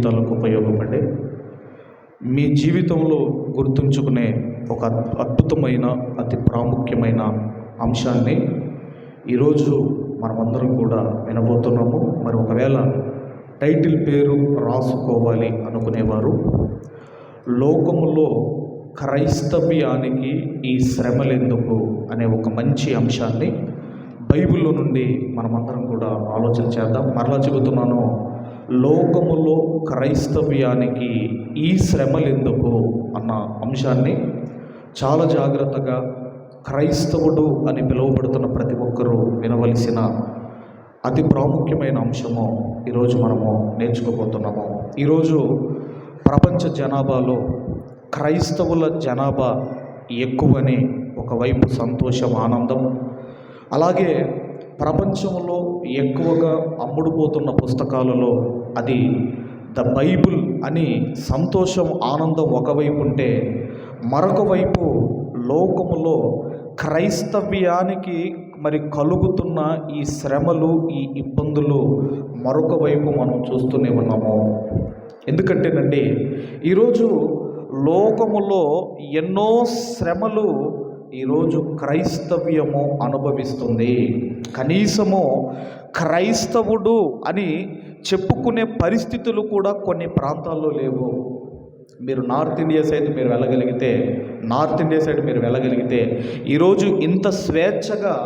జీవితాలకు ఉపయోగపడే మీ జీవితంలో గుర్తుంచుకునే ఒక అద్భుతమైన అతి ప్రాముఖ్యమైన అంశాన్ని ఈరోజు మనమందరం కూడా వినబోతున్నాము. మరి ఒకవేళ టైటిల్ పేరు రాసుకోవాలి అనుకునేవారు, లోకములో క్రైస్తవ్యానికి ఈ శ్రమలెందుకు అనే ఒక మంచి అంశాన్ని బైబిల్లో నుండి మనమందరం కూడా ఆలోచన చేద్దాం. మరలా చెబుతున్నాను, లోకములో క్రైస్తవ్యానికి ఈ శ్రమలెందుకు అన్న అంశాన్ని చాలా జాగ్రత్తగా క్రైస్తవుడు అని పిలువబడుతున్న ప్రతి ఒక్కరూ వినవలసిన అతి ప్రాముఖ్యమైన అంశము ఈరోజు మనము నేర్చుకోబోతున్నాము. ఈరోజు ప్రపంచ జనాభాలో క్రైస్తవుల జనాభా ఎక్కువని ఒకవైపు సంతోషం, ఆనందం, అలాగే ప్రపంచంలో ఎక్కువగా అమ్ముడుపోతున్న పుస్తకాలలో అది ద బైబిల్ అని సంతోషం, ఆనందం ఒకవైపు ఉంటే, మరొక వైపు లోకములో క్రైస్తవ్యానికి మరి కలుగుతున్న ఈ శ్రమలు, ఈ ఇబ్బందులు మరొక వైపు మనం చూస్తూనే ఉన్నాము. ఎందుకంటేనండి, ఈరోజు లోకములో ఎన్నో శ్రమలు ఈరోజు క్రైస్తవ్యము అనుభవిస్తుంది. కనీసము క్రైస్తవుడు అని చెప్పుకునే పరిస్థితులు కూడా కొన్ని ప్రాంతాల్లో లేవు. మీరు నార్త్ ఇండియా సైడ్ మీరు వెళ్ళగలిగితే ఈరోజు ఇంత స్వేచ్ఛగా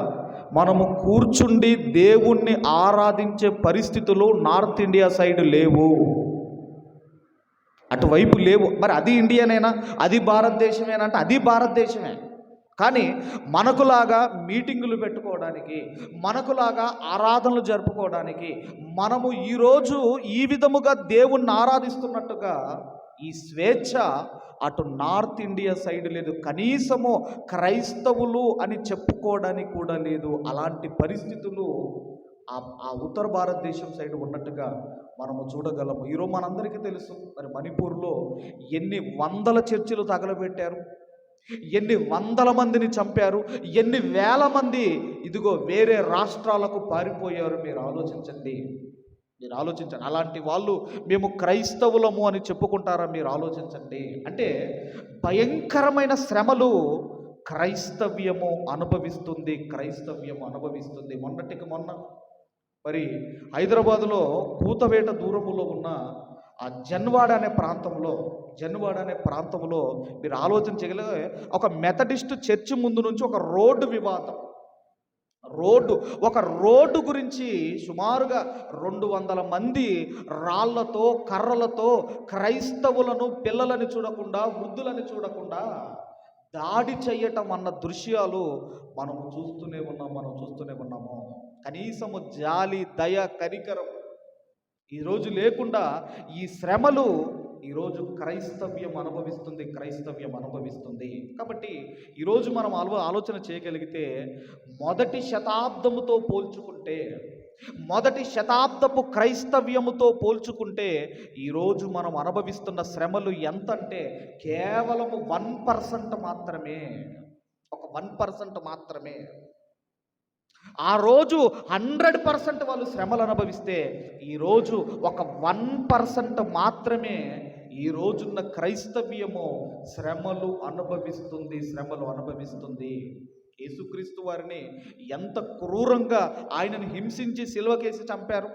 మనము కూర్చుండి దేవుణ్ణి ఆరాధించే పరిస్థితులు నార్త్ ఇండియా సైడ్ లేవు, అటువైపు లేవు. మరి అది ఇండియానేనా, అది భారతదేశమేనంటే అది భారతదేశమే. కానీ మనకులాగా మీటింగులు పెట్టుకోవడానికి, మనకులాగా ఆరాధనలు జరుపుకోవడానికి, మనము ఈరోజు ఈ విధముగా దేవుణ్ణి ఆరాధిస్తున్నట్టుగా ఈ స్వేచ్ఛ అటు నార్త్ ఇండియా సైడ్ లేదు. కనీసము క్రైస్తవులు అని చెప్పుకోవడానికి కూడా లేదు. అలాంటి పరిస్థితులు ఆ ఉత్తర భారతదేశం సైడ్ ఉన్నట్టుగా మనము చూడగలము. ఈరోజు మనందరికీ తెలుసు, మరి మణిపూర్లో ఎన్ని వందల చర్చిలు తగలబెట్టారు, ఎన్ని వందల మందిని చంపారు, ఎన్ని వేల మంది ఇదిగో వేరే రాష్ట్రాలకు పారిపోయారు. మీరు ఆలోచించండి. అలాంటి వాళ్ళు మేము క్రైస్తవులము అని చెప్పుకుంటారా? మీరు ఆలోచించండి. అంటే భయంకరమైన శ్రమలు క్రైస్తవ్యము అనుభవిస్తుంది. మొన్నటికి మొన్న మరి హైదరాబాదులో కూతవేట దూరములో ఉన్న ఆ జన్వాడ అనే ప్రాంతంలో మీరు ఆలోచన చేయగలిగే ఒక మెథడిస్ట్ చర్చి ముందు నుంచి ఒక రోడ్డు వివాదం, ఒక రోడ్డు గురించి సుమారుగా 200 మంది రాళ్లతో, కర్రలతో క్రైస్తవులను, పిల్లలని చూడకుండా, వృద్ధులని చూడకుండా దాడి చేయటం అన్న దృశ్యాలు మనం చూస్తూనే ఉన్నాము. కనీసము జాలి, దయ, కనికరం ఈరోజు లేకుండా ఈ శ్రమలు ఈరోజు క్రైస్తవ్యం అనుభవిస్తుంది. కాబట్టి ఈరోజు మనం ఆలోచన చేయగలిగితే, మొదటి శతాబ్దపు క్రైస్తవ్యముతో పోల్చుకుంటే ఈరోజు మనం అనుభవిస్తున్న శ్రమలు ఎంత అంటే కేవలము 1% మాత్రమే. ఒక 1% మాత్రమే. ఆ రోజు 100% వాళ్ళు శ్రమలు అనుభవిస్తే, ఈరోజు ఒక 1% మాత్రమే ఈ రోజున్న క్రైస్తవ్యము శ్రమలు అనుభవిస్తుంది. యేసుక్రీస్తు వారిని ఎంత క్రూరంగా ఆయనను హింసించి సిలువకేసి చంపారు.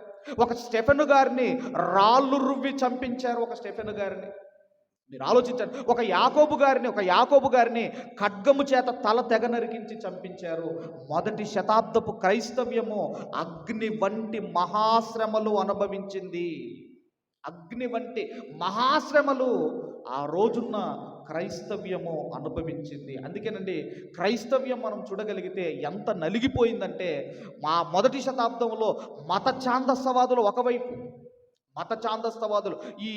ఒక స్టెఫెను గారిని రాళ్ళు రువ్వి చంపించారు. మీరు ఆలోచించండి. ఒక యాకోబు గారిని ఖడ్గము చేత తల తెగ నరికించి చంపించారు. మొదటి శతాబ్దపు క్రైస్తవ్యము అగ్ని వంటి మహాశ్రమలు అనుభవించింది. ఆ రోజున్న క్రైస్తవ్యము అనుభవించింది. అందుకేనండి, క్రైస్తవ్యం మనం చూడగలిగితే ఎంత నలిగిపోయిందంటే, మా మొదటి శతాబ్దంలో మత ఛాందసవాదులు ఒకవైపు, ఈ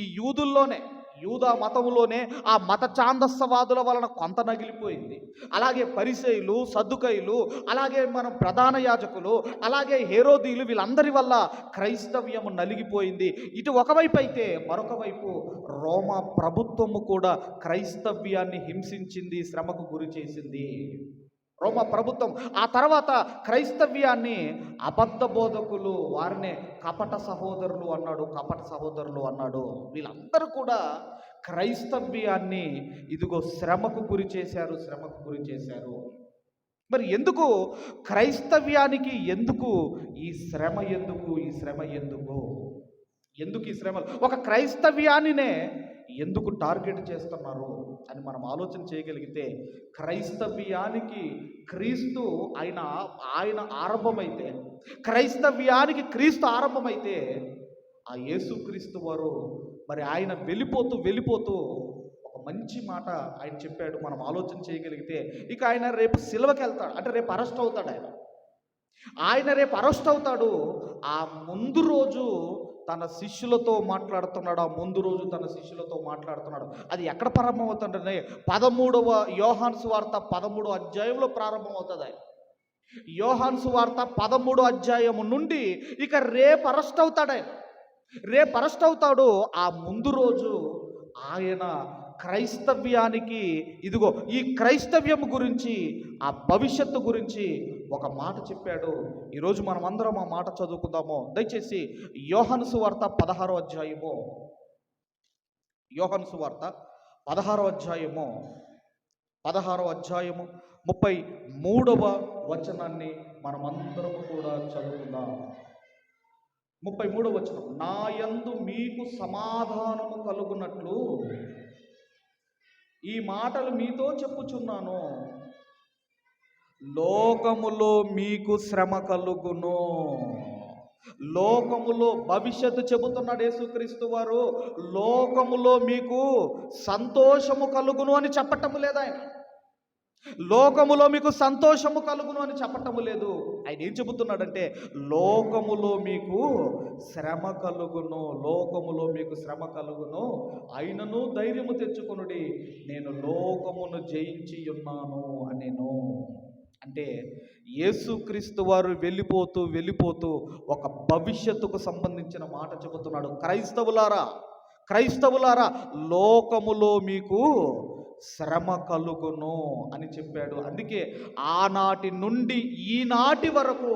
యూదా మతములోనే ఆ మత ఛాందసవాదుల వలన కొంత నగిలిపోయింది. అలాగే పరిసయ్యులు, సద్దుకయ్యులు, అలాగే మనం ప్రధాన యాజకులు, అలాగే హేరోదీలు, వీళ్ళందరి వల్ల క్రైస్తవ్యము నలిగిపోయింది. ఇటు ఒకవైపు అయితే, మరొక వైపు రోమా ప్రభుత్వము కూడా క్రైస్తవ్యాన్ని హింసించింది, శ్రమకు గురి చేసింది. రోమా ప్రభుత్వం. ఆ తర్వాత క్రైస్తవ్యాన్ని అబద్ధ బోధకులు, వారినే కపట సహోదరులు అన్నాడు, కపట సహోదరులు అన్నాడు. వీళ్ళందరూ కూడా క్రైస్తవ్యాన్ని ఇదిగో శ్రమకు గురి చేశారు, శ్రమకు గురి చేశారు. మరి ఎందుకు క్రైస్తవ్యానికి ఎందుకు ఈ శ్రమ, ఎందుకు ఈ శ్రమ, ఎందుకు ఎందుకు ఈ శ్రమలు? ఒక క్రైస్తవ్యాన్నినే ఎందుకు టార్గెట్ చేస్తున్నారు అని మనం ఆలోచన చేయగలిగితే, క్రైస్తవ్యానికి క్రీస్తు ఆయన ఆయన ఆరంభమైతే, క్రైస్తవ్యానికి క్రీస్తు ఆరంభమైతే, ఆ యేసుక్రీస్తు వారు మరి ఆయన వెళ్ళిపోతూ వెళ్ళిపోతూ ఒక మంచి మాట ఆయన చెప్పాడు. మనం ఆలోచన చేయగలిగితే, ఇక ఆయన రేపు సిలువకి వెళ్తాడు, అంటే రేపు అరెస్ట్ అవుతాడు. ఆయన రేపు అరెస్ట్ అవుతాడు. ఆ ముందు రోజు తన శిష్యులతో మాట్లాడుతున్నాడు. ఆ ముందు రోజు తన శిష్యులతో మాట్లాడుతున్నాడు. అది ఎక్కడ ప్రారంభం అవుతుందంటే 13వ యోహాను సువార్త 13వ అధ్యాయంలో ప్రారంభం అవుతుంది. యోహాను సువార్త 13వ అధ్యాయము నుండి ఇక రేపు అరెస్ట్ అవుతాడు. రేపు అరెస్ట్ అవుతాడు. ఆ ముందు రోజు ఆయన క్రైస్తవ్యానికి ఇదిగో ఈ క్రైస్తవ్యం గురించి, ఆ భవిష్యత్తు గురించి ఒక మాట చెప్పాడు. ఈరోజు మనం అందరం ఆ మాట చదువుకుందాము. దయచేసి యోహాను సువార్త 16వ అధ్యాయము, యోహాను సువార్త 16వ అధ్యాయము 33వ వచనాన్ని మనమందరము కూడా చదువుకుందాం. 33వ వచనం, నా యందు మీకు సమాధానము కలుగునట్లు ఈ మాటలు మీతో చెప్పుచున్నాను, లోకములో మీకు శ్రమ కలుగును. లోకములో భవిష్యత్తు చెబుతున్నాడు యేసుక్రీస్తు వారు. లోకములో మీకు సంతోషము కలుగును అని చెప్పటము లేదు ఆయన. లోకములో మీకు సంతోషము కలుగును అని చెప్పటము లేదు. ఆయన ఏం చెబుతున్నాడంటే, లోకములో మీకు శ్రమ కలుగును, లోకములో మీకు శ్రమ కలుగును, అయినను ధైర్యము తెచ్చుకొనుడి, నేను లోకమును జయించి ఉన్నాను అనేను. అంటే యేసుక్రీస్తు వారు వెళ్ళిపోతూ వెళ్ళిపోతూ ఒక భవిష్యత్తుకు సంబంధించిన మాట చెబుతున్నాడు. క్రైస్తవులారా, లోకములో మీకు శ్రమ కలుగును అని చెప్పాడు. అందుకే ఆనాటి నుండి ఈనాటి వరకు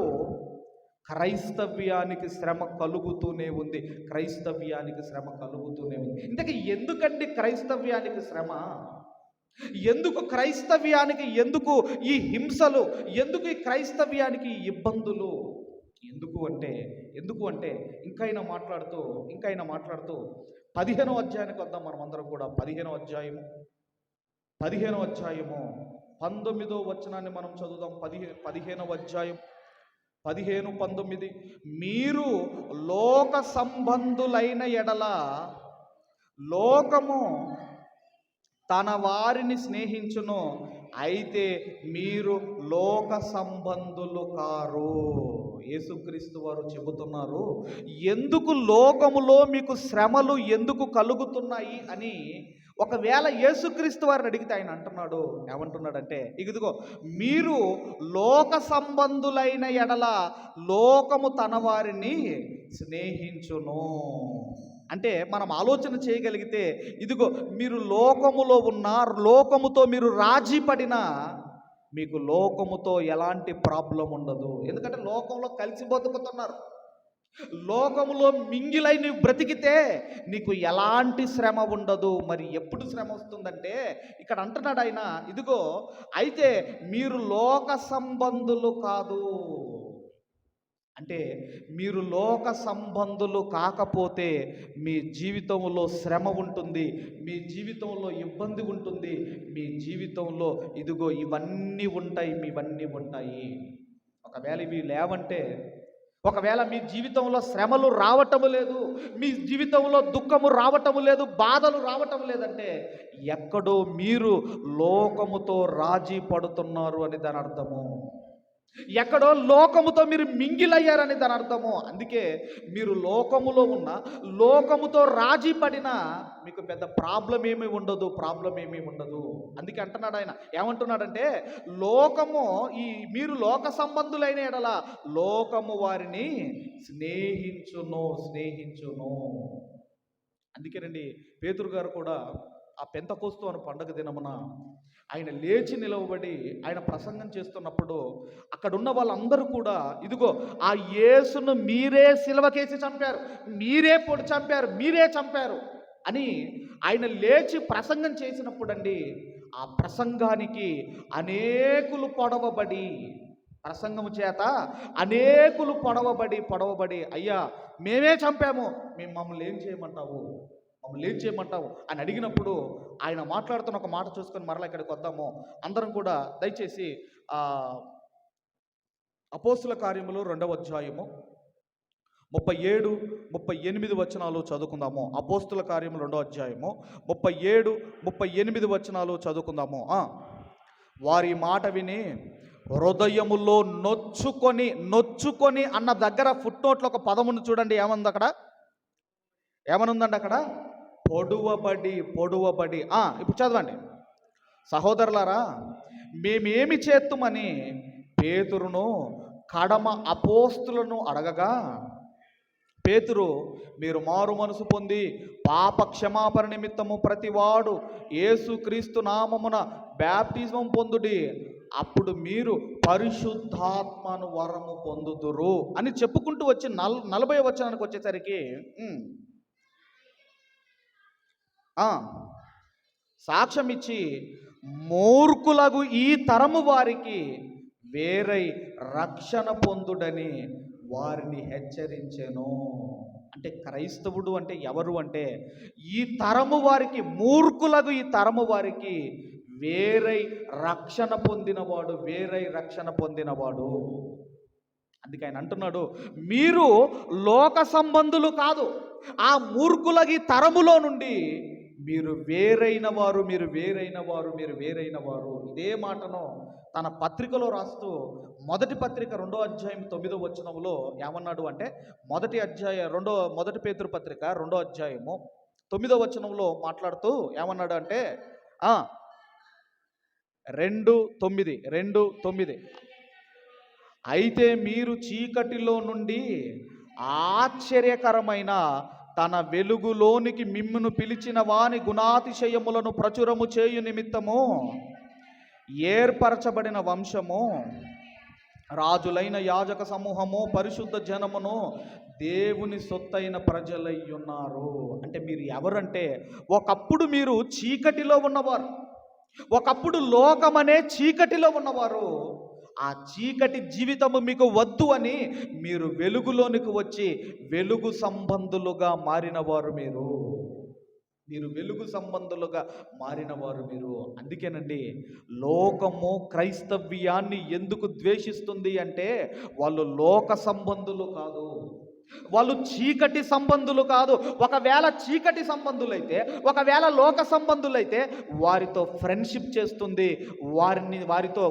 క్రైస్తవ్యానికి శ్రమ కలుగుతూనే ఉంది. క్రైస్తవ్యానికి శ్రమ కలుగుతూనే ఉంది. ఇంతకీ ఎందుకండి క్రైస్తవ్యానికి శ్రమ? ఎందుకు క్రైస్తవ్యానికి, ఎందుకు ఈ హింసలు, ఎందుకు ఈ క్రైస్తవ్యానికి ఇబ్బందులు? ఎందుకు అంటే ఇంకైనా మాట్లాడుతూ 15వ అధ్యాయానికి వద్దాం మనం అందరం కూడా. 15వ అధ్యాయము 19వ వచనాన్ని మనం చదువుదాం. 15వ అధ్యాయం 15-19, మీరు లోక సంబంధులైన ఎడల లోకము తన వారిని స్నేహించును, అయితే మీరు లోక సంబంధులు కారు. యేసుక్రీస్తు వారు చెబుతున్నారు, ఎందుకు లోకములో మీకు శ్రమలు ఎందుకు కలుగుతున్నాయి అని. ఒకవేళ యేసుక్రీస్తు వారిని అడిగితే ఆయన అంటున్నాడు, ఏమంటున్నాడంటే, ఇదిగో మీరు లోక సంబంధులైన ఎడల లోకము తన వారిని స్నేహించును. అంటే మనం ఆలోచన చేయగలిగితే, ఇదిగో మీరు లోకములో ఉన్నారు, లోకముతో మీరు రాజీ పడినా మీకు లోకముతో ఎలాంటి ప్రాబ్లం ఉండదు. ఎందుకంటే లోకంలో కలిసి బతుకుతున్నారు. లోకములో మింగిలై నువ్వు బ్రతికితే నీకు ఎలాంటి శ్రమ ఉండదు. మరి ఎప్పుడు శ్రమ వస్తుందంటే ఇక్కడ అంటున్నాడు ఆయన, ఇదిగో అయితే మీరు లోక సంబంధులు కాదు. అంటే మీరు లోక సంబంధులు కాకపోతే మీ జీవితంలో శ్రమ ఉంటుంది, మీ జీవితంలో ఇబ్బంది ఉంటుంది, మీ జీవితంలో ఇదిగో ఇవన్నీ ఉంటాయి. ఒకవేళ ఇవి లేవంటే, ఒకవేళ మీ జీవితంలో శ్రమలు రావటము లేదు, మీ జీవితంలో దుఃఖము రావటము లేదు, బాధలు రావటం లేదంటే ఎక్కడో మీరు లోకముతో రాజీ పడుతున్నారు అని దాని అర్థము. ఎక్కడో లోకముతో మీరు మింగిలయ్యారని దాని అర్థము. అందుకే మీరు లోకములో ఉన్న, లోకముతో రాజీ పడినా మీకు పెద్ద ప్రాబ్లం ఏమీ ఉండదు. అందుకే అంటున్నాడు ఆయన, ఏమంటున్నాడంటే, లోకము మీరు లోక సంబంధులైన ఎడల లోకము వారిని స్నేహించును. అందుకేనండి పేతురు గారు కూడా ఆ పెంతెకోస్తు అను పండగ దినమున ఆయన లేచి నిలవబడి ఆయన ప్రసంగం చేస్తున్నప్పుడు అక్కడున్న వాళ్ళందరూ కూడా ఇదిగో ఆ యేసును మీరే సిలువకేసి చంపారు, మీరే పొడి చంపారు, మీరే చంపారు అని ఆయన లేచి ప్రసంగం చేసినప్పుడండి ఆ ప్రసంగానికి అనేకులు పొడవబడి, ప్రసంగము చేత అనేకులు పొడవబడి అయ్యా మేమే చంపాము, మేము మమ్మల్ని ఏం చేయమంటావు, మమ్మల్ని ఏం చేయమంటావు అని అడిగినప్పుడు ఆయన మాట్లాడుతున్న ఒక మాట చూసుకొని మరలా ఇక్కడికి వద్దాము. అందరం కూడా దయచేసి అపోస్తుల కార్యములు 2వ అధ్యాయము 37, 38 వచనాలు చదువుకుందాము. అపోస్తుల కార్యములు 2వ అధ్యాయము 37, 38 వచనాలు చదువుకుందాము. వారి మాట విని హృదయములో నొచ్చుకొని అన్న దగ్గర ఫుట్ నోట్లో ఒక పదమును చూడండి, ఏమంది అక్కడ, ఏమనుందండి అక్కడ, పొడువబడి. ఇప్పుడు చదవండి. సహోదరులారా, మేమేమి చేద్దామని పేతురును కడమ అపోస్తులను అడగగా, పేతురు మీరు మారు మనసు పొంది పాప క్షమాపణ నిమిత్తము ప్రతివాడు యేసుక్రీస్తు నామమున బ్యాప్టిజం పొందుడి, అప్పుడు మీరు పరిశుద్ధాత్మను వరము పొందుదురు అని చెప్పుకుంటూ వచ్చి 40వ వచనానికి వచ్చేసరికి సాక్ష్యం ఇచ్చి మూర్ఖులగు ఈ తరము వారికి వేరై రక్షణ పొందుడని వారిని హెచ్చరించెను. అంటే క్రైస్తవుడు అంటే ఎవరు అంటే ఈ తరము వారికి, మూర్ఖులకు ఈ తరము వారికి వేరై రక్షణ పొందినవాడు, అందుకే ఆయన అంటున్నాడు మీరు లోక సంబంధులు కాదు, ఆ మూర్ఖులకి తరములో నుండి మీరు వేరైన వారు. ఇదే మాటను తన పత్రికలో రాస్తూ మొదటి పత్రిక 2వ అధ్యాయం 9వ వచనంలో ఏమన్నాడు అంటే, మొదటి పేతురు పత్రిక 2వ అధ్యాయము 9వ వచనంలో మాట్లాడుతూ ఏమన్నాడు అంటే 2:9 అయితే మీరు చీకటిలో నుండి ఆశ్చర్యకరమైన తన వెలుగులోనికి మిమ్మును పిలిచిన వాని గుణాతిశయములను ప్రచురము చేయు నిమిత్తము ఏర్పరచబడిన వంశము, రాజులైన యాజక సమూహము, పరిశుద్ధ జనమును, దేవుని సొత్తైన ప్రజలై ఉన్నారు. అంటే మీరు ఎవరంటే ఒకప్పుడు మీరు చీకటిలో ఉన్నవారు, ఒకప్పుడు లోకమనే చీకటిలో ఉన్నవారు. ఆ చీకటి జీవితము మీకు వద్దు అని మీరు వెలుగులోనికి వచ్చి వెలుగు సంబంధులుగా మారినవారు మీరు వెలుగు సంబంధులుగా మారినవారు మీరు. అందుకేనండి లోకము క్రైస్తవ్యాన్ని ఎందుకు ద్వేషిస్తుంది అంటే వాళ్ళు లోక సంబంధులు కాదు, వాళ్ళు చీకటి సంబంధులు కాదు. ఒకవేళ చీకటి సంబంధులైతే, ఒకవేళ లోక సంబంధులైతే వారితో ఫ్రెండ్షిప్ చేస్తుంది,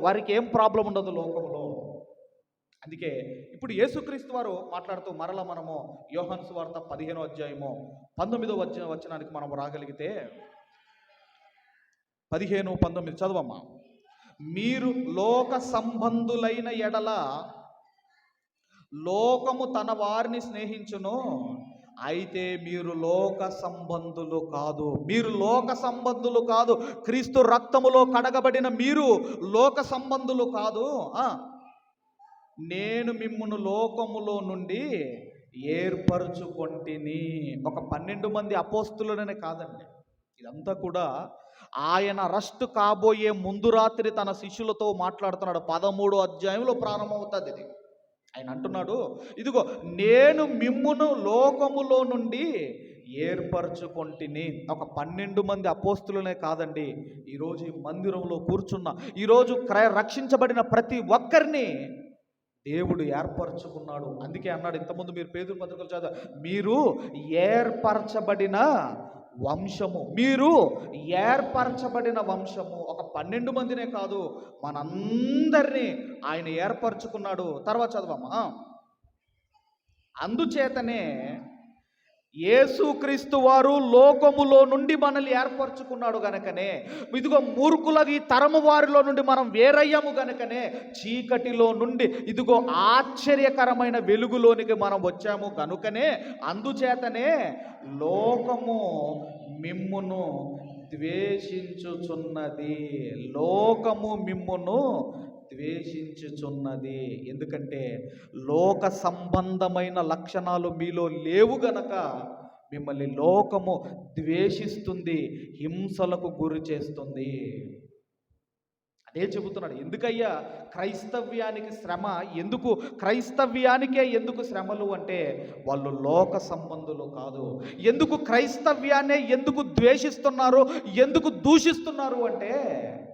వారికి ఏం ప్రాబ్లం ఉండదు లోకంలో. అందుకే ఇప్పుడు యేసుక్రీస్తు వారు మాట్లాడుతూ మరలా మనము యోహాను సువార్త 15వ అధ్యాయము 19వ వచనానికి మనం రాగలిగితే 15-19 చదవమ్మా. మీరు లోక సంబంధులైన ఎడల లోకము తన వారిని స్నేహించును, అయితే మీరు లోక సంబంధులు కాదు, క్రీస్తు రక్తములో కడగబడిన మీరు లోక సంబంధులు కాదు. నేను మిమ్మును లోకములో నుండి ఏర్పరచుకొంటిని. ఒక 12 మంది అపోస్తులనే కాదండి, ఇదంతా కూడా ఆయన అరెస్ట్ కాబోయే ముందు రాత్రి తన శిష్యులతో మాట్లాడుతున్నాడు. 13వ అధ్యాయంలో ప్రారంభమవుతుంది ఇది. ఆయన అంటున్నాడు, ఇదిగో నేను మిమ్మును లోకములో నుండి ఏర్పరచుకొంటిని. ఒక 12 మంది అపోస్తులనే కాదండి, ఈరోజు ఈ మందిరంలో కూర్చున్న, ఈరోజు రక్షించబడిన ప్రతి ఒక్కరిని దేవుడు ఏర్పరచుకున్నాడు. అందుకే అన్నాడు ఇంతకుముందు మీరు పేతురు పత్రికలు చదువు, మీరు ఏర్పరచబడిన వంశము. ఒక 12 మందినే కాదు, మనందరినీ ఆయన ఏర్పరచుకున్నాడు. తర్వాత చదవమ్మా. అందుచేతనే యేసుక్రీస్తు వారు లోకములో నుండి మనల్ని ఏర్పరచుకున్నాడు గనుకనే, ఇదిగో మూర్ఖులకి ఈ తరము వారిలో నుండి మనం వేరయ్యాము గనుకనే, చీకటిలో నుండి ఇదిగో ఆశ్చర్యకరమైన వెలుగులోనికి మనం వచ్చాము గనుకనే, అందుచేతనే లోకము మిమ్మును ద్వేషించుచున్నది. లోకము మిమ్మును ద్వేషించుచున్నది. ఎందుకంటే లోక సంబంధమైన లక్షణాలు మీలో లేవు గనక మిమ్మల్ని లోకము ద్వేషిస్తుంది, హింసలకు గురి చేస్తుంది. అదే చెబుతున్నాడు. ఎందుకయ్యా క్రైస్తవ్యానికి శ్రమ? ఎందుకు క్రైస్తవ్యానికే ఎందుకు శ్రమలు అంటే వాళ్ళు లోక సంబంధులు కాదు. ఎందుకు క్రైస్తవ్యాన్నే ఎందుకు ద్వేషిస్తున్నారు, ఎందుకు దూషిస్తున్నారు అంటే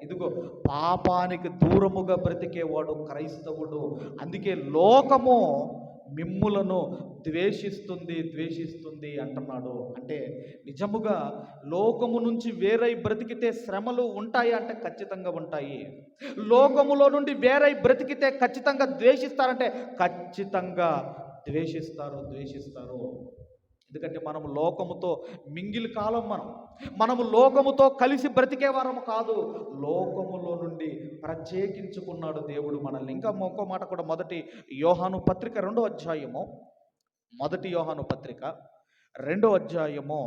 ఇదిగో పాపానికి దూరముగా బ్రతికేవాడు క్రైస్తవుడు. అందుకే లోకము మిమ్ములను ద్వేషిస్తుంది అంటున్నాడు. అంటే నిజముగా లోకము నుంచి వేరై బ్రతికితే శ్రమలు ఉంటాయి అంటే ఖచ్చితంగా ఉంటాయి. లోకములో నుండి వేరై బ్రతికితే ఖచ్చితంగా ద్వేషిస్తారంటే ఖచ్చితంగా ద్వేషిస్తారు. ఎందుకంటే మనము లోకముతో మింగిలి కాలం, మనము లోకముతో కలిసి బ్రతికే వారము కాదు. లోకములో నుండి ప్రత్యేకించుకున్నాడు దేవుడు మనల్ని. ఇంకా ఇంకో మాట కూడా మొదటి యోహాను పత్రిక 2వ అధ్యాయము, మొదటి యోహాను పత్రిక 2వ అధ్యాయము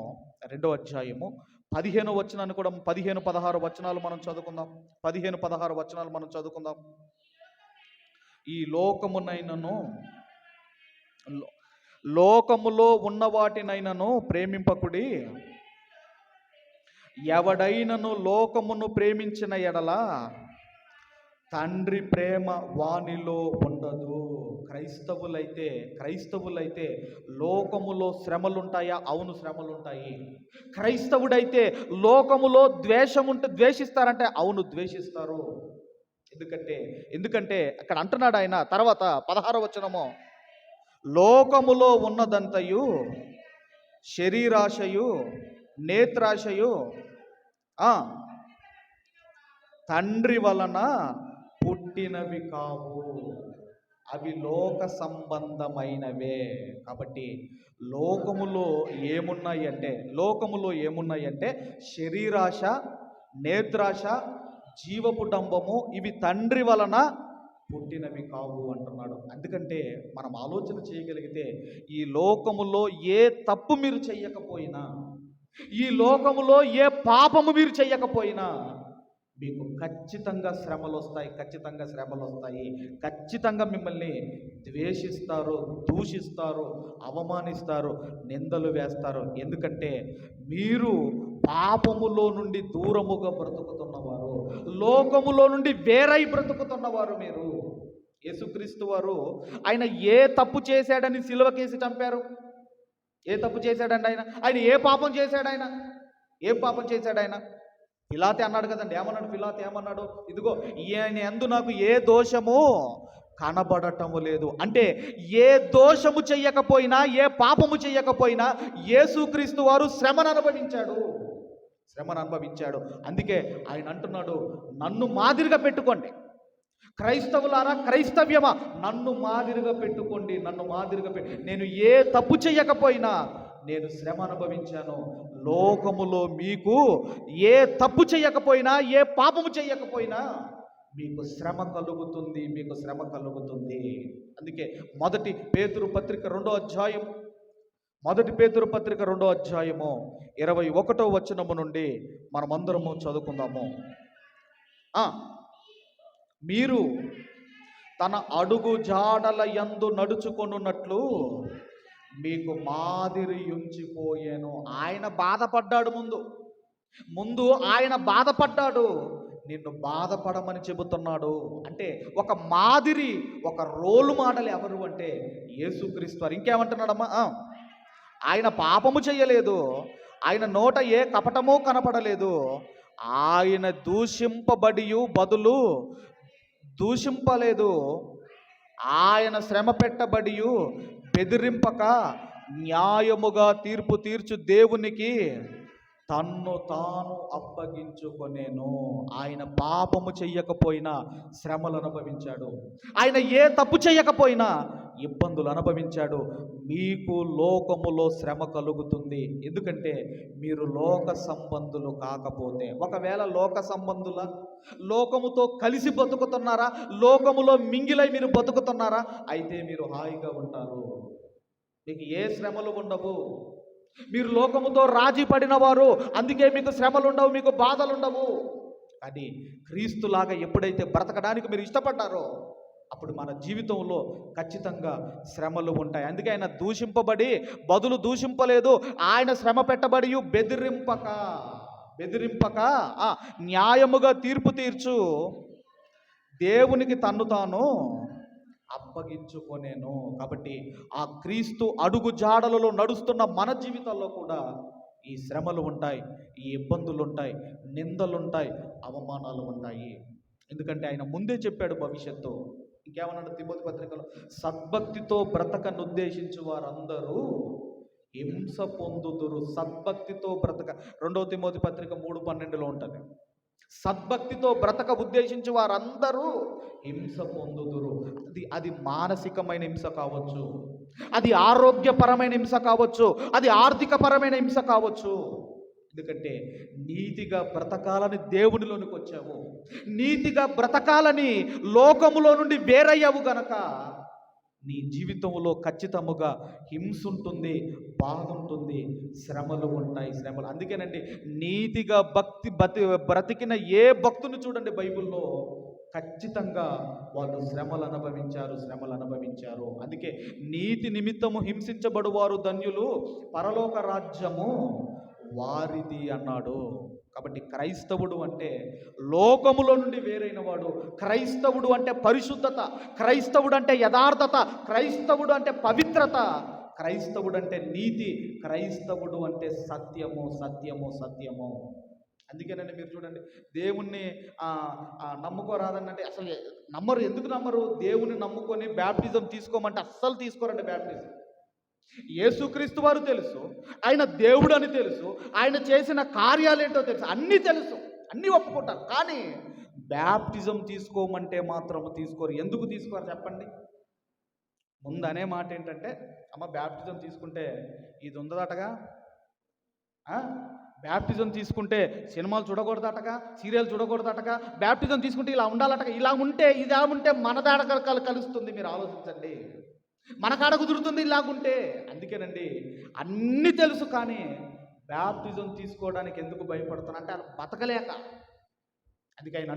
15వ వచనాన్ని కూడా 15-16 వచనాలు మనం చదువుకుందాం. 15-16 వచనాలు మనం చదువుకుందాం. ఈ లోకములో ఉన్న వాటినైనను ప్రేమింపకుడి. ఎవడైనను లోకమును ప్రేమించిన ఎడల తండ్రి ప్రేమ వానిలో ఉండదు. క్రైస్తవులైతే లోకములో శ్రమలుంటాయా? అవును, శ్రమలుంటాయి. క్రైస్తవుడైతే లోకములో ద్వేషిస్తారంటే అవును, ద్వేషిస్తారు. ఎందుకంటే అక్కడ అంటున్నాడు ఆయన తర్వాత 16వ వచనము, లోకములో ఉన్నదంతయు శరీరాశయు నేత్రాశయు తండ్రి వలన పుట్టినవి కావు, అవి లోక సంబంధమైనవే. కాబట్టి లోకములో ఏమున్నాయంటే శరీరాశ, నేత్రాశ, జీవపుటంబము, ఇవి తండ్రి వలన పుట్టినవి కావు అంటున్నాడు. ఎందుకంటే మనం ఆలోచన చేయగలిగితే ఈ లోకములో ఏ తప్పు మీరు చెయ్యకపోయినా, ఈ లోకములో ఏ పాపము మీరు చెయ్యకపోయినా మీకు ఖచ్చితంగా శ్రమలు వస్తాయి. ఖచ్చితంగా మిమ్మల్ని ద్వేషిస్తారు, దూషిస్తారు, అవమానిస్తారు, నిందలు వేస్తారు. ఎందుకంటే మీరు పాపములో నుండి దూరముగా బ్రతుకుతున్నవారు, లోకములో నుండి వేరై బ్రతుకుతున్నవారు. మీరు యేసుక్రీస్తు వారు ఆయన ఏ తప్పు చేశాడని సిలువకేసి చంపారు? ఏ తప్పు చేశాడండి ఆయన? ఏ పాపం చేశాడు ఆయన? పిలాతే అన్నాడు కదండి. పిలాతే ఏమన్నాడు? ఇదిగో ఈయన యందు నాకు ఏ దోషము కనబడటము లేదు. అంటే ఏ దోషము చెయ్యకపోయినా, ఏ పాపము చెయ్యకపోయినా యేసుక్రీస్తు వారు శ్రమను అనుభవించాడు. అందుకే ఆయన అంటున్నాడు, నన్ను మాదిరిగా పెట్టుకోండి. క్రైస్తవులారా, క్రైస్తవ్యమా, నన్ను మాదిరిగా పెట్టుకోండి. నేను ఏ తప్పు చెయ్యకపోయినా నేను శ్రమ అనుభవించాను. లోకములో మీకు ఏ తప్పు చెయ్యకపోయినా, ఏ పాపము చెయ్యకపోయినా మీకు శ్రమ కలుగుతుంది. అందుకే మొదటి పేతురు పత్రిక 2వ అధ్యాయము 21వ వచనము నుండి మనమందరము చదువుకుందాము. మీరు తన అడుగు జాడల యందు నడుచుకొనున్నట్లు మీకు మాదిరి ఉంచిపోయాను. ఆయన బాధపడ్డాడు. ముందు ఆయన బాధపడ్డాడు, నిన్ను బాధపడమని చెబుతున్నాడు. అంటే ఒక మాదిరి, ఒక రోల్ మోడల్ ఎవరు అంటే యేసుక్రీస్తు వారు. ఇంకేమంటున్నాడమ్మా? ఆయన పాపము చెయ్యలేదు, ఆయన నోట ఏ కపటమో కనపడలేదు, ఆయన దూషింపబడియు బదులు దూషింపలేదు, ఆయన శ్రమ పెట్టబడియు బెదిరింపక న్యాయముగా తీర్పు తీర్చు దేవునికి తన్ను తాను అప్పగించుకొనేను. ఆయన పాపము చెయ్యకపోయినా శ్రమలు అనుభవించాడు. ఆయన ఏ తప్పు చెయ్యకపోయినా ఇబ్బందులు అనుభవించాడు. మీకు లోకములో శ్రమ కలుగుతుంది. ఎందుకంటే మీరు లోక సంబంధులు కాకపోతే. ఒకవేళ లోక సంబంధుల, లోకముతో కలిసి బతుకుతున్నారా, లోకములో మింగిలై మీరు బతుకుతున్నారా, అయితే మీరు హాయిగా ఉంటారు. మీకు ఏ శ్రమలు ఉండవు. మీరు లోకముతో రాజీ పడిన వారు, అందుకే మీకు శ్రమలు ఉండవు, మీకు బాధలు ఉండవు. కానీ క్రీస్తులాగా ఎప్పుడైతే బ్రతకడానికి మీరు ఇష్టపడ్డారో అప్పుడు మన జీవితంలో ఖచ్చితంగా శ్రమలు ఉంటాయి. అందుకే ఆయన దూషింపబడి బదులు దూషింపలేదు, ఆయన శ్రమ పెట్టబడి బెదిరింపక న్యాయముగా తీర్పు తీర్చు దేవునికి తన్ను తాను అప్పగించుకొనేను. కాబట్టి ఆ క్రీస్తు అడుగు జాడలలో నడుస్తున్న మన జీవితాల్లో కూడా ఈ శ్రమలు ఉంటాయి, ఈ ఇబ్బందులు ఉంటాయి, నిందలు ఉంటాయి, అవమానాలు ఉంటాయి. ఎందుకంటే ఆయన ముందే చెప్పాడు భవిష్యత్తు. ఇంకేమన్నాడు తిమోతి పత్రికలో, సద్భక్తితో బ్రతకనుద్దేశించు వారందరూ హింస పొందుదురు. సద్భక్తితో బ్రతక 2 తిమోతి పత్రిక 3:12 ఉంటుంది. సద్భక్తితో బ్రతక ఉద్దేశించి వారందరూ హింస పొందుదురు. అది మానసికమైన హింస కావచ్చు, అది ఆరోగ్యపరమైన హింస కావచ్చు, అది ఆర్థికపరమైన హింస కావచ్చు. ఎందుకంటే నీతిగా బ్రతకాలని దేవునిలోనికి వచ్చావు, నీతిగా బ్రతకాలని లోకములో నుండి వేరయ్యావు గనక నీ జీవితంలో ఖచ్చితముగా హింస ఉంటుంది, బాధ ఉంటుంది, శ్రమలు ఉంటాయి. అందుకేనండి నీతిగా బ్రతికిన ఏ భక్తుని చూడండి బైబిల్లో ఖచ్చితంగా వాళ్ళు శ్రమలు అనుభవించారు. అందుకే నీతి నిమిత్తము హింసించబడువారు ధన్యులు, పరలోక రాజ్యము వారిది అన్నాడు. కాబట్టి క్రైస్తవుడు అంటే లోకములో నుండి వేరైన వాడు, క్రైస్తవుడు అంటే పరిశుద్ధత, క్రైస్తవుడు అంటే యథార్థత, క్రైస్తవుడు అంటే పవిత్రత, క్రైస్తవుడు అంటే నీతి, క్రైస్తవుడు అంటే సత్యము. అందుకేనండి మీరు చూడండి, దేవుణ్ణి నమ్ముకోరాదనంటే అసలు నమ్మరు. ఎందుకు నమ్మరు? దేవుని నమ్ముకొని బ్యాప్టిజం తీసుకోమంటే అస్సలు తీసుకోరండి. బ్యాప్టిజం యేసుక్రీస్తు వారు తెలుసు, ఆయన దేవుడు అని తెలుసు, ఆయన చేసిన కార్యాలేంటో తెలుసు, అన్నీ తెలుసు, అన్నీ ఒప్పుకుంటారు. కానీ బ్యాప్టిజం తీసుకోమంటే మాత్రం తీసుకోరు. ఎందుకు తీసుకోరు చెప్పండి? ముందు అనే మాట ఏంటంటే, అమ్మ బ్యాప్టిజం తీసుకుంటే ఇది ఉందటగా, బ్యాప్టిజం తీసుకుంటే సినిమాలు చూడకూడదటగా, సీరియల్ చూడకూడదటగా, బ్యాప్టిజం తీసుకుంటే ఇలా ఉండాలటగా, ఇలా ఉంటే మన దాడ కలుస్తుంది. మీరు ఆలోచించండి, మన కాడ కుదురుతుంది ఇలాగుంటే. అందుకేనండి అన్నీ తెలుసు కానీ బ్యాప్టిజం తీసుకోవడానికి ఎందుకు భయపడుతున్నా అంటే బతకలేక. అందుకే ఆయన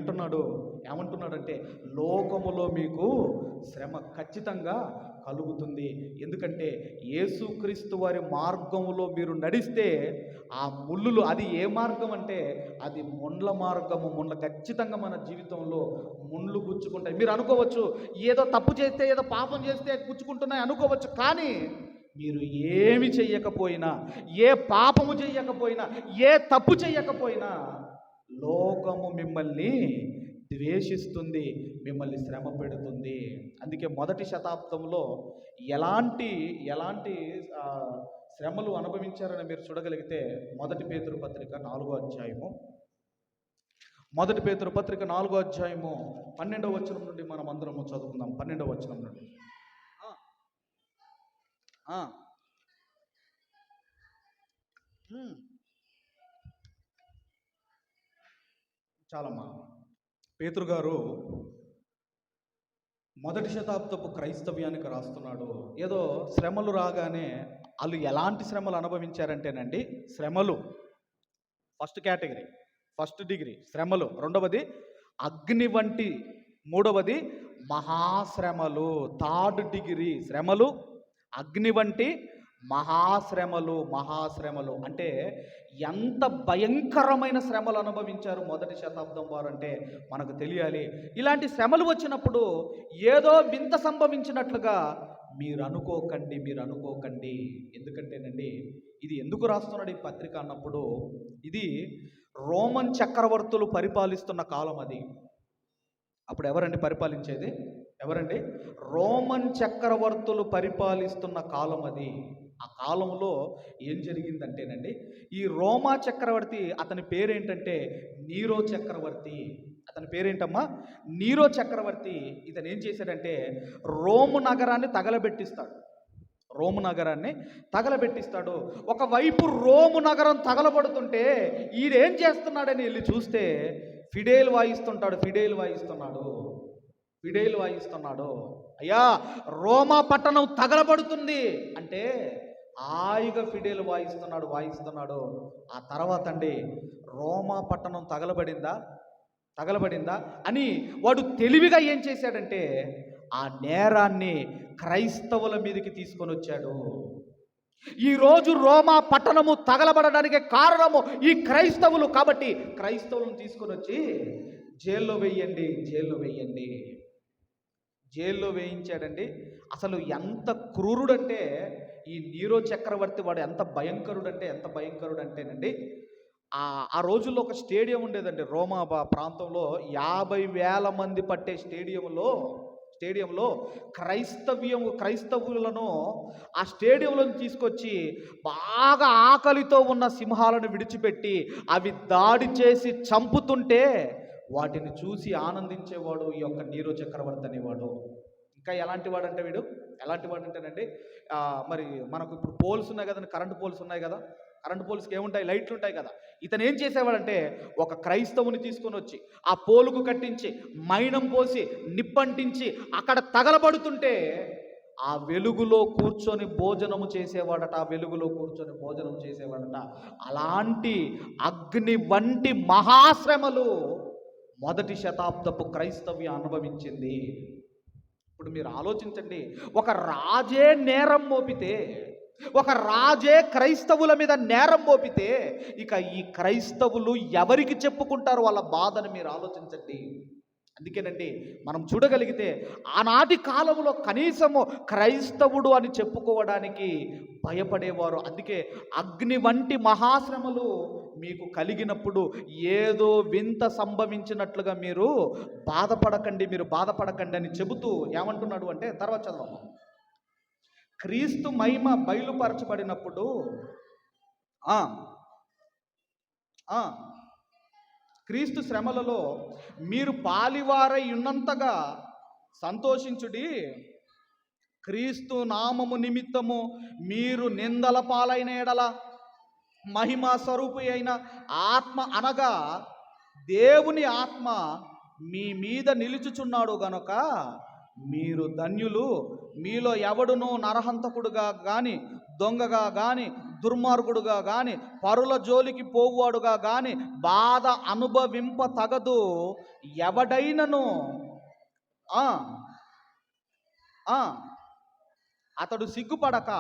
ఏమంటున్నాడంటే లోకములో మీకు శ్రమ ఖచ్చితంగా కలుగుతుంది. ఎందుకంటే యేసుక్రీస్తు వారి మార్గములో మీరు నడిస్తే ఆ ముళ్ళులు, అది ఏ మార్గం అంటే అది ముండ్ల మార్గము. ఖచ్చితంగా మన జీవితంలో ముండ్లు గుచ్చుకుంటాయి. మీరు అనుకోవచ్చు ఏదో తప్పు చేస్తే, ఏదో పాపం చేస్తే గుచ్చుకుంటున్నాయి అనుకోవచ్చు. కానీ మీరు ఏమి చెయ్యకపోయినా, ఏ పాపము చెయ్యకపోయినా, ఏ తప్పు చెయ్యకపోయినా లోకము మిమ్మల్ని ద్వేషిస్తుంది, మిమ్మల్ని శ్రమ పెడుతుంది. అందుకే మొదటి శతాబ్దంలో ఎలాంటి శ్రమలు అనుభవించారని మీరు చూడగలిగితే మొదటి పేతురు పత్రిక 4వ అధ్యాయము 12వ వచనం నుండి మనం అందరము చదువుకుందాం. 12వ వచనం నుండి. చాలమ్మా. పేతురు గారు మొదటి శతాబ్దపు క్రైస్తవ్యానికి రాస్తున్నాడు. ఏదో శ్రమలు రాగానే వాళ్ళు ఎలాంటి శ్రమలు అనుభవించారంటేనండి, శ్రమలు ఫస్ట్ కేటగిరీ, ఫస్ట్ డిగ్రీ శ్రమలు, రెండవది అగ్ని వంటి, మూడవది మహాశ్రమలు, థర్డ్ డిగ్రీ శ్రమలు, అగ్ని వంటి మహాశ్రమలు. అంటే ఎంత భయంకరమైన శ్రమలు అనుభవించారు మొదటి శతాబ్దం వారు అంటే మనకు తెలియాలి. ఇలాంటి శ్రమలు వచ్చినప్పుడు ఏదో వింత సంభవించినట్లుగా మీరు అనుకోకండి. ఎందుకంటేనండి ఇది ఎందుకు రాస్తున్నాడు ఈ పత్రిక అన్నప్పుడు, ఇది రోమన్ చక్రవర్తులు పరిపాలిస్తున్న కాలం. అది అప్పుడు ఎవరండి పరిపాలించేది? రోమన్ చక్రవర్తులు పరిపాలిస్తున్న కాలం అది. ఆ కాలంలో ఏం జరిగిందంటేనండి, ఈ రోమా చక్రవర్తి, అతని పేరేంటంటే నీరో చక్రవర్తి. అతని పేరేంటమ్మా? నీరో చక్రవర్తి. ఇతను ఏం చేశాడంటే రోము నగరాన్ని తగలబెట్టిస్తాడు. ఒకవైపు రోము నగరం తగలబడుతుంటే ఈయనేం చేస్తున్నాడని వెళ్ళి చూస్తే ఫిడేల్ వాయిస్తున్నాడు. అయ్యా, రోమా పట్టణం తగలబడుతుంది అంటే హాయిగా ఫిడేలు వాయిస్తున్నాడు. ఆ తర్వాత అండి, రోమా పట్టణం తగలబడిందా అని వాడు తెలివిగా ఏం చేశాడంటే ఆ నేరాన్ని క్రైస్తవుల మీదకి తీసుకొని వచ్చాడు. ఈరోజు రోమా పట్టణము తగలబడడానికి కారణము ఈ క్రైస్తవులు. కాబట్టి క్రైస్తవులను తీసుకొని వచ్చి జైల్లో వేయించాడండి. అసలు ఎంత క్రూరుడంటే ఈ నీరో చక్రవర్తి, వాడు ఎంత భయంకరుడంటేనండి, ఆ రోజుల్లో ఒక స్టేడియం ఉండేదండి రోమా ప్రాంతంలో. 50,000 మంది పట్టే స్టేడియంలో క్రైస్తవులను ఆ స్టేడియంలో తీసుకొచ్చి బాగా ఆకలితో ఉన్న సింహాలను విడిచిపెట్టి అవి దాడి చేసి చంపుతుంటే వాటిని చూసి ఆనందించేవాడు ఈ యొక్క నీరో చక్రవర్తి అనేవాడు. ఇంకా ఎలాంటి వాడంటేనండి, మరి మనకు ఇప్పుడు పోల్స్ ఉన్నాయి కదండి, కరెంటు పోల్స్ ఉన్నాయి కదా, కరెంటు పోల్స్కి ఏముంటాయి, లైట్లు ఉంటాయి కదా. ఇతను ఏం చేసేవాడంటే ఒక క్రైస్తవుని తీసుకొని వచ్చి ఆ పోలుకు కట్టించి మైనం పోసి నిప్పంటించి అక్కడ తగలబడుతుంటే ఆ వెలుగులో కూర్చొని భోజనము చేసేవాడట. అలాంటి అగ్ని వంటి మహాశ్రమలు మొదటి శతాబ్దపు క్రైస్తవ్యం అనుభవించింది. ఇప్పుడు మీరు ఆలోచించండి, ఒక రాజే క్రైస్తవుల మీద నేరం మోపితే ఇక ఈ క్రైస్తవులు ఎవరికి చెప్పుకుంటారు వాళ్ళ బాధను మీరు ఆలోచించండి. అందుకేనండి మనం చూడగలిగితే ఆనాటి కాలంలో కనీసము క్రైస్తవుడు అని చెప్పుకోవడానికి భయపడేవారు. అందుకే అగ్ని వంటి మహాశ్రమలు మీకు కలిగినప్పుడు ఏదో వింత సంభవించినట్లుగా మీరు బాధపడకండి అని చెబుతూ ఏమంటున్నాడు అంటే, తర్వాత చదవము. క్రీస్తు మహిమ బయలుపరచబడినప్పుడు క్రీస్తు శ్రమలలో మీరు పాలివారై ఉన్నంతగా సంతోషించుడి. క్రీస్తు నామము నిమిత్తము మీరు నిందల పాలైన ఎడల మహిమా స్వరూపి అయిన ఆత్మ అనగా దేవుని ఆత్మ మీ మీద నిలుచుచున్నాడు గనుక మీరు ధన్యులు. మీలో ఎవడునూ నరహంతకుడుగా గాని, దొంగగా గాని, దుర్మార్గుడుగా గాని, పరుల జోలికి పోవాడుగా గాని బాధ అనుభవింప తగదు. ఎవడైనను అతడు సిగ్గుపడక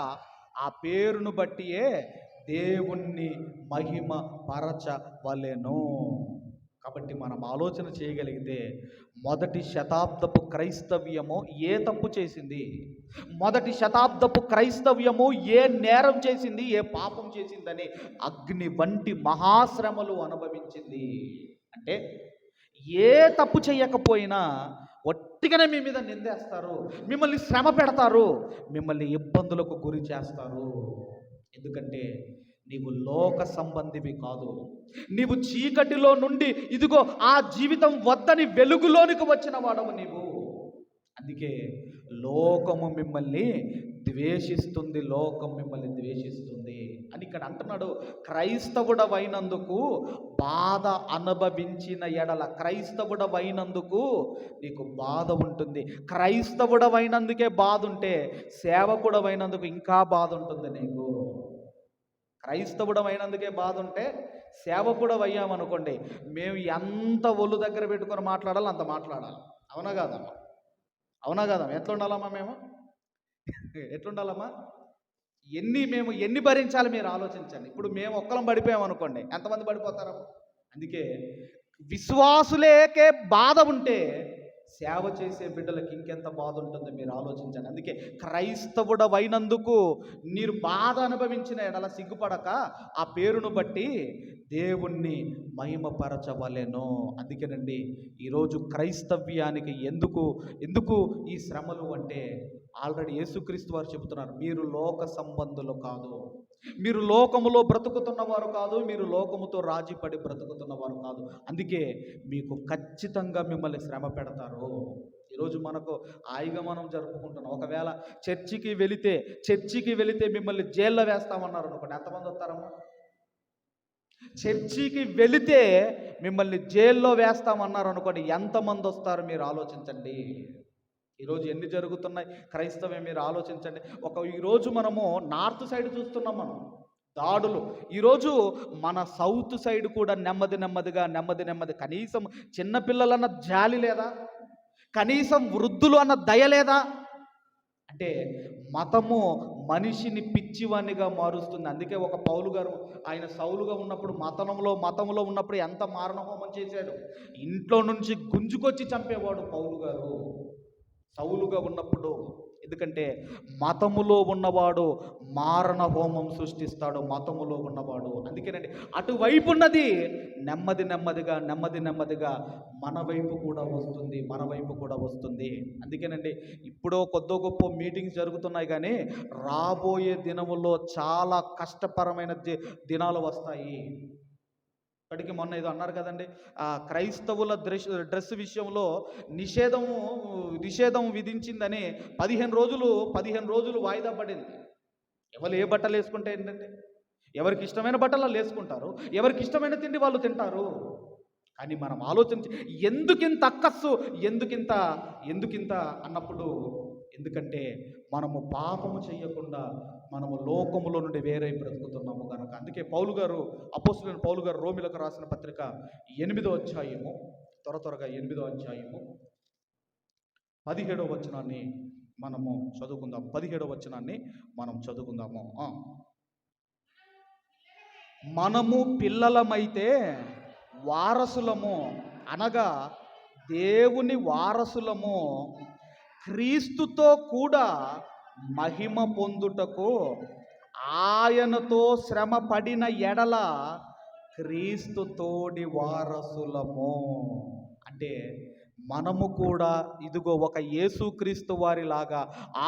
ఆ పేరును బట్టియే దేవుణ్ణి మహిమ పరచవలెను. కాబట్టి మనం ఆలోచన చేయగలిగితే మొదటి శతాబ్దపు క్రైస్తవ్యము ఏ తప్పు చేసింది, మొదటి శతాబ్దపు క్రైస్తవ్యము ఏ నేరం చేసింది, ఏ పాపం చేసిందని అగ్ని వంటి మహాశ్రమలు అనుభవించింది. అంటే ఏ తప్పు చేయకపోయినా ఒట్టిగానే మీ మీద నిందేస్తారు, మిమ్మల్ని శ్రమ పెడతారు, మిమ్మల్ని ఇబ్బందులకు గురి చేస్తారు. ఎందుకంటే నీవు లోక సంబంధివి కాదు, నీవు చీకటిలో నుండి ఇదిగో ఆ జీవితం వద్దని వెలుగులోనికి వచ్చిన వాడవు నీవు. అందుకే లోకము మిమ్మల్ని ద్వేషిస్తుంది అని ఇక్కడ అంటున్నాడు. క్రైస్తవుడవైనందుకు బాధ అనుభవించిన ఎడల, క్రైస్తవుడవైనందుకు నీకు బాధ ఉంటుంది. క్రైస్తవుడవైనందుకే బాధ ఉంటే సేవకుడవైనందుకు ఇంకా బాధ ఉంటుంది నీకు. క్రైస్తవుడమైనందుకే బాధ ఉంటే సేవకుడు అయ్యామనుకోండి, మేము ఎంత ఒళ్ళు దగ్గర పెట్టుకొని మాట్లాడాలో అంత మాట్లాడాలి. అవునా కాదమ్మా? ఎట్లుండాలమ్మా? ఎట్లుండాలమ్మా? మేము ఎన్ని భరించాలి మీరు ఆలోచించండి. ఇప్పుడు మేము ఒక్కరం పడిపోయామనుకోండి, ఎంతమంది పడిపోతారమ్మా? అందుకే విశ్వాసులేకే బాధ ఉంటే సేవ చేసే బిడ్డలకు ఇంకెంత బాధ ఉంటుందో మీరు ఆలోచించండి. అందుకే క్రైస్తవుడవైనందుకు మీరు బాధ అనుభవించిన ఎడల సిగ్గుపడక ఆ పేరును బట్టి దేవుణ్ణి మహిమపరచవలెను. అందుకేనండి ఈరోజు క్రైస్తవ్యానికి ఎందుకు ఈ శ్రమలు అంటే, ఆల్రెడీ యేసుక్రీస్తు వారు చెబుతున్నారు, మీరు లోక సంబంధులు కాదు, మీరు లోకములో బ్రతుకుతున్నవారు కాదు, మీరు లోకముతో రాజీపడి బ్రతుకుతున్నవారు కాదు. అందుకే మీకు ఖచ్చితంగా మిమ్మల్ని శ్రమ పెడతారు. ఈరోజు మనకు హాయిగా మనం జరుపుకుంటున్నాం. ఒకవేళ చర్చికి వెళితే మిమ్మల్ని జైల్లో వేస్తామన్నారు అనుకోండి, ఎంతమంది వస్తారమ్మా? చర్చికి వెళితే మిమ్మల్ని జైల్లో వేస్తామన్నారు అనుకోండి, ఎంతమంది వస్తారు మీరు ఆలోచించండి. ఈరోజు ఎన్ని జరుగుతున్నాయి క్రైస్తవే, మీరు ఆలోచించండి. ఈరోజు మనము నార్త్ సైడ్ చూస్తున్నాం మనం దాడులు. ఈరోజు మన సౌత్ సైడ్ కూడా నెమ్మది కనీసం చిన్నపిల్లలన్న జాలి లేదా? కనీసం వృద్ధులు అన్న దయ లేదా? అంటే మతము మనిషిని పిచ్చివానిగా మారుస్తుంది. అందుకే ఒక పౌలు గారు, ఆయన సౌలుగా ఉన్నప్పుడు మతంలో ఉన్నప్పుడు ఎంత మారణహోమం చేశాడు. ఇంట్లో నుంచి గుంజుకొచ్చి చంపేవాడు పౌలు గారు సౌలుగా ఉన్నప్పుడు. ఎందుకంటే మతములో ఉన్నవాడు మారణ హోమం సృష్టిస్తాడు, మతములో ఉన్నవాడు. అందుకేనండి అటువైపు ఉన్నది నెమ్మదిగా మన వైపు కూడా వస్తుంది. అందుకేనండి ఇప్పుడు కొద్దో గొప్ప మీటింగ్స్ జరుగుతున్నాయి, కానీ రాబోయే దినముల్లో చాలా కష్టపరమైన దినాలు వస్తాయి. ఇప్పటికి మొన్న ఏదో అన్నారు కదండి, క్రైస్తవుల డ్రెస్ విషయంలో నిషేధం విధించిందని 15 రోజులు వాయిదా పడింది. ఎవరు ఏ బట్టలు వేసుకుంటే ఏంటంటే, ఎవరికి ఇష్టమైన బట్టలు వాళ్ళు వేసుకుంటారు, ఎవరికి ఇష్టమైన తిండి వాళ్ళు తింటారు. కానీ మనం ఆలోచించి ఎందుకింత అక్కస్సు, ఎందుకింత అన్నప్పుడు, ఎందుకంటే మనము పాపము చేయకుండా మనము లోకములో నుండి వేరే బ్రతుకుతున్నాము కనుక. అందుకే అపోస్తలుడైన పౌలు గారు రోమిలకు రాసిన పత్రిక 8వ అధ్యాయము, త్వరగా 8వ అధ్యాయము 17వ వచనాన్ని మనము చదువుకుందాం. 17వ వచనాన్ని మనం చదువుకుందాము. మనము పిల్లలమైతే వారసులము, అనగా దేవుని వారసులము, క్రీస్తుతో కూడా మహిమ పొందుటకు ఆయనతో శ్రమ పడిన ఎడల క్రీస్తు తోడి వారసులము. అంటే మనము కూడా ఇదిగో ఒక యేసుక్రీస్తు వారిలాగా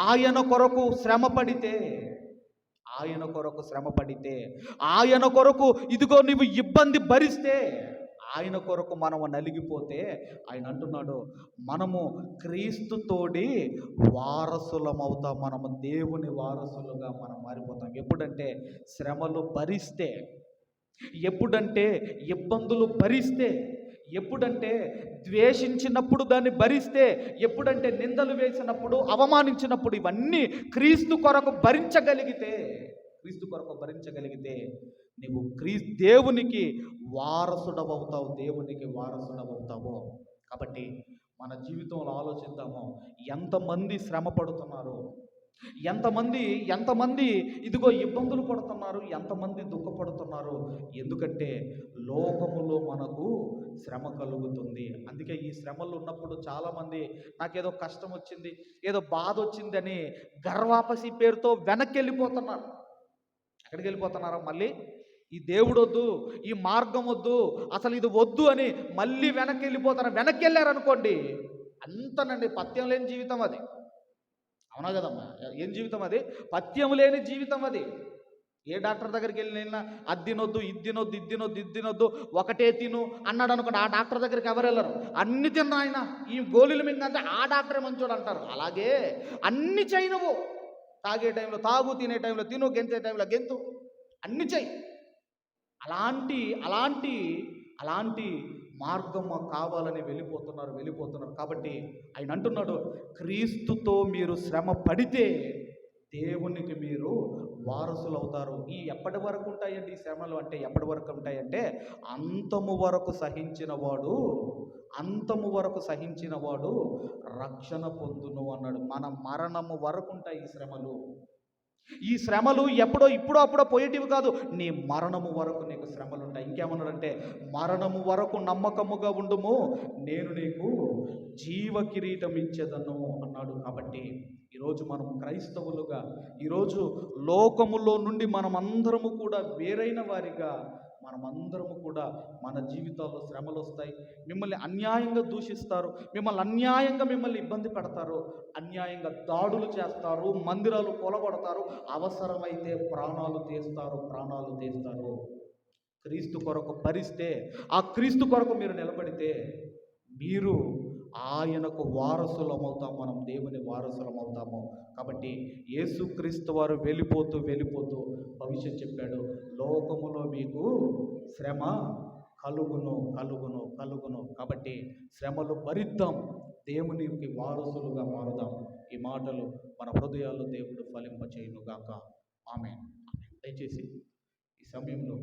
ఆయన కొరకు శ్రమ పడితే, ఆయన కొరకు ఇదిగో నీవు ఇబ్బంది భరిస్తే, ఆయన కొరకు మనము నలిగిపోతే, ఆయన అంటున్నాడు మనము క్రీస్తుతోడి వారసులమవుతాం, మనము దేవుని వారసులుగా మనం మారిపోతాం. ఎప్పుడంటే శ్రమలు భరిస్తే, ఎప్పుడంటే ఇబ్బందులు భరిస్తే, ఎప్పుడంటే ద్వేషించినప్పుడు దాన్ని భరిస్తే, ఎప్పుడంటే నిందలు వేసినప్పుడు, అవమానించినప్పుడు, ఇవన్నీ క్రీస్తు కొరకు భరించగలిగితే నీవు దేవునికి వారసుడవవుతావు. కాబట్టి మన జీవితంలో ఆలోచిద్దాము, ఎంతమంది శ్రమ పడుతున్నారు, ఎంతమంది ఇదిగో ఇబ్బందులు పడుతున్నారు, ఎంతమంది దుఃఖపడుతున్నారు. ఎందుకంటే లోకములో మనకు శ్రమ కలుగుతుంది. అందుకే ఈ శ్రమలు ఉన్నప్పుడు చాలామంది నాకేదో కష్టం వచ్చింది, ఏదో బాధ వచ్చిందని గర్వాపసి పేరుతో వెనక్కి వెళ్ళిపోతున్నారు. ఎక్కడికి వెళ్ళిపోతున్నారో, మళ్ళీ ఈ దేవుడు వద్దు, ఈ మార్గం వద్దు, అసలు ఇది వద్దు అని మళ్ళీ వెనక్కి వెళ్ళిపోతారు. వెనక్కి వెళ్ళారనుకోండి, అంతనండి పథ్యం లేని జీవితం అది. అవునా కదమ్మా? ఏం జీవితం అది? పథ్యం లేని జీవితం అది. ఏ డాక్టర్ దగ్గరికి వెళ్ళినా అద్దినొద్దు, ఇద్దినొద్దు, ఒకటే తిను అన్నాడు అనుకోండి, ఆ డాక్టర్ దగ్గరికి ఎవరు వెళ్ళరు. అన్ని తిన్నా ఆయన, ఈ గోళీలు మింగంటే ఆ డాక్టరే మంచోడు అంటారు. అలాగే అన్ని చేయనువు, తాగే టైంలో తాగు, తినే టైంలో తిను, గెంతే టైంలో గెంతు, అన్ని చెయ్యి. అలాంటి మార్గం మాకు కావాలని వెళ్ళిపోతున్నారు. కాబట్టి ఆయన అంటున్నాడు, క్రీస్తుతో మీరు శ్రమ పడితే దేవునికి మీరు వారసులు అవుతారు. ఎప్పటి వరకు ఉంటాయండి ఈ శ్రమలు? అంటే ఎప్పటి వరకు ఉంటాయంటే అంతము వరకు సహించిన వాడు రక్షణ పొందును అన్నాడు. మన మరణము వరకు ఉంటాయి ఈ శ్రమలు ఇప్పుడో అప్పుడో పోయేటివి కాదు, నీ మరణము వరకు నీకు శ్రమలు ఉంటాయి. ఇంకేమన్నాడంటే, మరణము వరకు నమ్మకముగా ఉండుము, నేను నీకు జీవ కిరీటం ఇచ్చేదను అన్నాడు. కాబట్టి ఈరోజు మనం క్రైస్తవులుగా, ఈరోజు లోకములో నుండి మనమందరము కూడా వేరైన వారిగా, మనమందరము కూడా మన జీవితాల్లో శ్రమలు వస్తాయి. మిమ్మల్ని అన్యాయంగా దూషిస్తారు, మిమ్మల్ని ఇబ్బంది పెడతారు, అన్యాయంగా దాడులు చేస్తారు, మందిరాలు కూలగొడతారు, అవసరమైతే ప్రాణాలు తీస్తారు. క్రీస్తు కొరకు భరిస్తే, ఆ క్రీస్తు కొరకు మీరు నిలబడితే మీరు ఆయనకు వారసులమవుతాం, మనం దేవుని వారసులమవుతాము. కాబట్టి యేసుక్రీస్తు వారు వెళ్ళిపోతూ భవిష్యత్ చెప్పాడు, లోకములో మీకు శ్రమ కలుగును కలుగును కలుగును. కాబట్టి శ్రమలు భరిద్దాం, దేవునికి వారసులుగా మారుదాం. ఈ మాటలు మన హృదయాల్లో దేవుడు ఫలింపచేయును గాక. ఆమేన్. దయచేసి ఈ సమయంలో